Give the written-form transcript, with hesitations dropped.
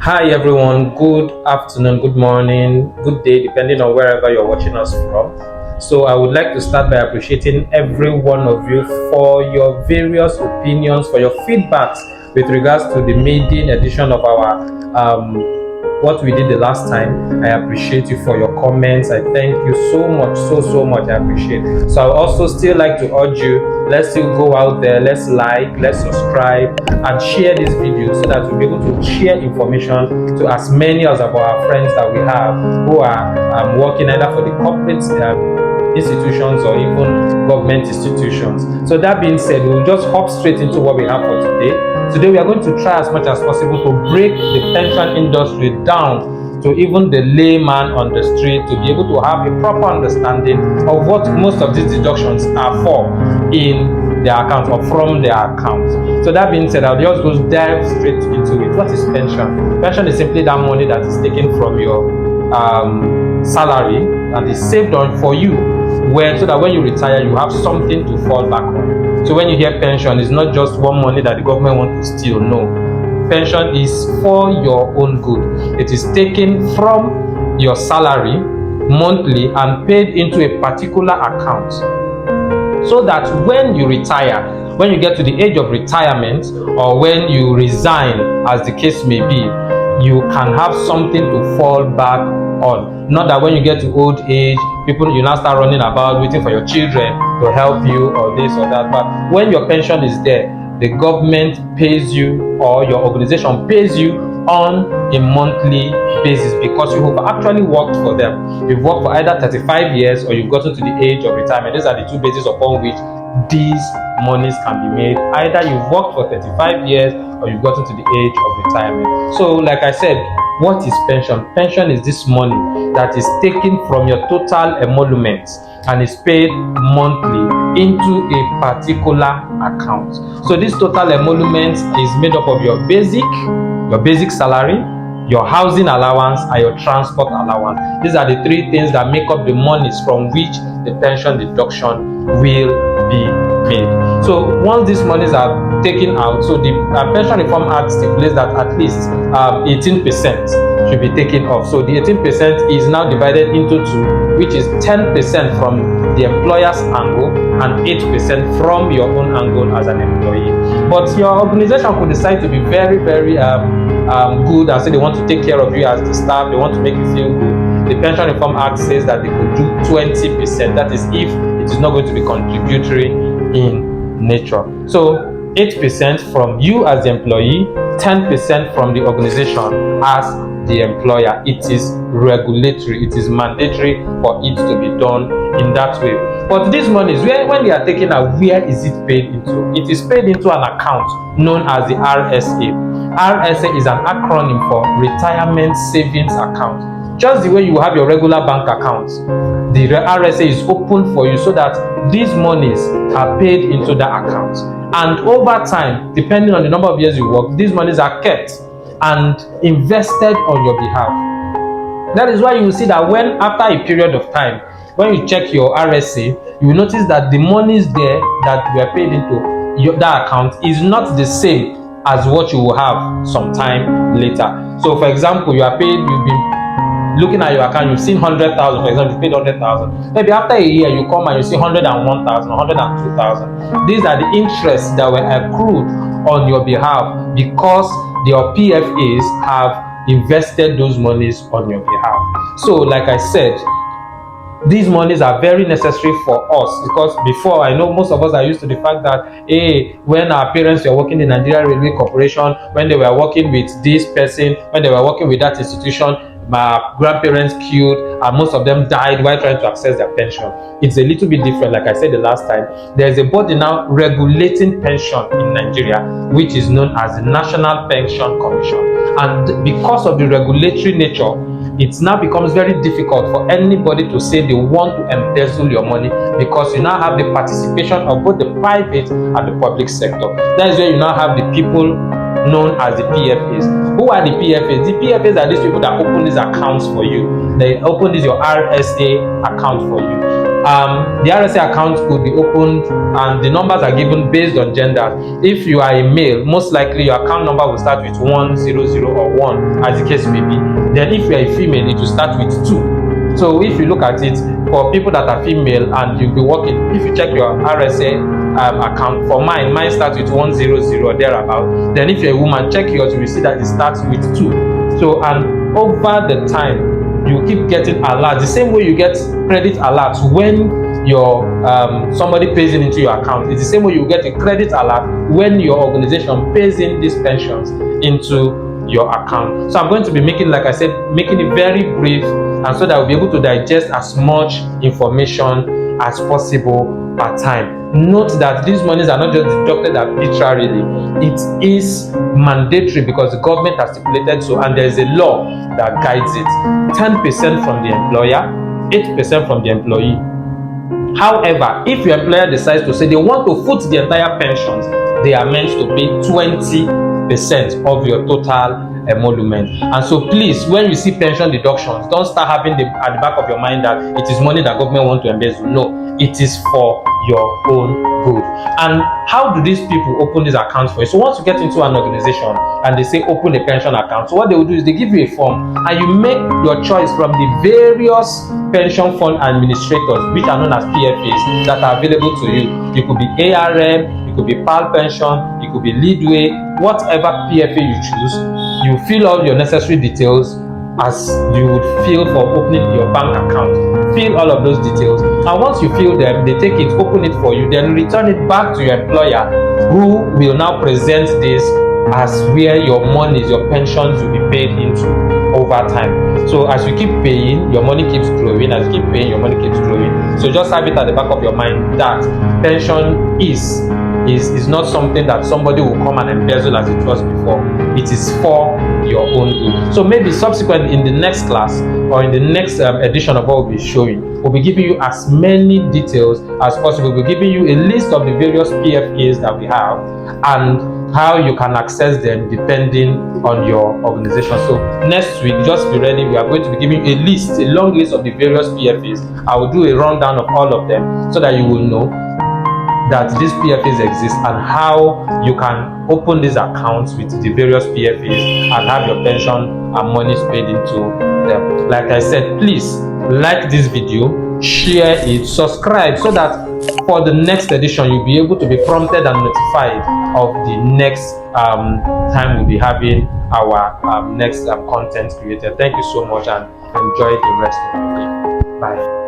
Hi everyone, good afternoon, good morning, good day, depending on wherever you're watching us from. So, I would like to start by appreciating every one of you for your various opinions, for your feedbacks with regards to the maiden edition of our what we did the last time. I appreciate you for your comments. I thank you so much, so much. I appreciate. So I also still like to urge you, let's still go out there, let's like, let's subscribe and share this video so that we'll be able to share information to as many as of our friends that we have who are working either for the corporate institutions or even government institutions. So that being said, we'll just hop straight into what we have for today. Today we are going to try as much as possible to break the pension industry down to even the layman on the street, to be able to have a proper understanding of what most of these deductions are for in their account or from their account. So that being said, I'll just go dive straight into it. What is pension? Pension is simply that money that is taken from your salary and is saved on for you, so that when you retire you have something to fall back on. So when you hear pension, it's not just one money that the government wants to steal. No, pension is for your own good. It is taken from your salary monthly and paid into a particular account, so that when you retire, when you get to the age of retirement, or when you resign, as the case may be, you can have something to fall back on. Not that when you get to old age, you now start running about waiting for your children to help you or this or that. But when your pension is there, the government pays you or your organization pays you on a monthly basis, because you have actually worked for them. You've worked for either 35 years or you've gotten to the age of retirement. These are the two bases upon which these monies can be made. Either you've worked for 35 years or you've gotten to the age of retirement. So like I said, what is pension? Pension is this money that is taken from your total emolument and is paid monthly into a particular account. So this total emolument is made up of your basic salary, your housing allowance, and your transport allowance. These are the three things that make up the monies from which the pension deduction will be made. So once these monies are taken out, so the Pension Reform Act stipulates that at least 18% should be taken off. So the 18% is now divided into two, which is 10% from the employer's angle and 8% from your own angle as an employee. But your organization could decide to be very good and say they want to take care of you as the staff, they want to make you feel good. The Pension Reform Act says that they could do 20%. That is if it is not going to be contributory in nature. So 8% from you as the employee, 10% from the organization as the employer. It is regulatory, it is mandatory for it to be done in that way. But these monies, when they are taken out, where is it paid into? It is paid into an account known as the RSA. RSA is an acronym for Retirement Savings Account. Just the way you have your regular bank account, the RSA is open for you so that these monies are paid into the account. And over time, depending on the number of years you work, these monies are kept and invested on your behalf. That is why you will see that when after a period of time, when you check your RSA, you will notice that the monies there that were paid into that account is not the same as what you will have some later. So for example, you've been looking at your account, you've seen 100,000, for example, you paid 100,000. Maybe after a year, you come and you see 101,000, 102,000. These are the interests that were accrued on your behalf because your PFAs have invested those monies on your behalf. So, like I said, these monies are very necessary for us, because before, I know most of us are used to the fact that when our parents were working in Nigeria Railway Corporation, when they were working with this person, when they were working with that institution, my grandparents queued and most of them died while trying to access their pension. It's a little bit different. Like I said the last time, there's a body now regulating pension in Nigeria, which is known as the National Pension Commission. And because of the regulatory nature, it now becomes very difficult for anybody to say they want to embezzle your money, because you now have the participation of both the private and the public sector. That is where you now have the people known as the PFAs. Who are the PFAs? The PFAs are these people that open these accounts for you. They open your RSA account for you. The RSA account could be opened, and the numbers are given based on gender. If you are a male, most likely your account number will start with 100 or 1, as the case may be. Then if you are a female, it will start with 2. So if you look at it, for people that are female and you'll be working, if you check your RSA account, for mine starts with 100 or thereabout. Then if you're a woman, check yours, you will see that it starts with 2. So, and over the time, you keep getting alerts the same way you get credit alerts when your somebody pays into your account. It's the same way you get a credit alert when your organization pays in these pensions into your account. So I'm going to be making, like I said, making it very brief, and so that we'll be able to digest as much information as possible per time. Note that these monies are not just deducted arbitrarily. It is mandatory because the government has stipulated so, and there is a law that guides it. 10% from the employer, 8% from the employee. However, if your employer decides to say they want to foot the entire pensions, they are meant to pay 20% of your total emolument. And so please, when you see pension deductions, don't start having at the back of your mind that it is money that government want to embezzle. No, it is for your own good. And how do these people open these accounts for you? So once you get into an organization and they say open a pension account, so what they will do is they give you a form and you make your choice from the various pension fund administrators, which are known as PFAs, that are available to you. It could be ARM, it could be PAL pension, it could be Leadway, whatever PFA you choose. You fill all your necessary details as you would fill for opening your bank account. Fill all of those details, and once you fill them, they take it, open it for you, then return it back to your employer, who will now present this as where your monies, your pensions will be paid into over time. So as you keep paying, your money keeps growing. As you keep paying, your money keeps growing. So just have it at the back of your mind that pension is not something that somebody will come and embezzle as it was before. It is for your own good. So maybe subsequently in the next class or in the next edition of what we'll be showing, we'll be giving you as many details as possible. We'll be giving you a list of the various PFAs that we have and how you can access them depending on your organization. So next week, just be ready. We are going to be giving you a long list of the various PFAs. I will do a rundown of all of them so that you will know that these PFAs exist and how you can open these accounts with the various PFAs and have your pension and monies paid into them. Like I said, please like this video, share it, subscribe, so that for the next edition you'll be able to be prompted and notified of the next time we'll be having our next content created. Thank you so much and enjoy the rest of the day. Bye.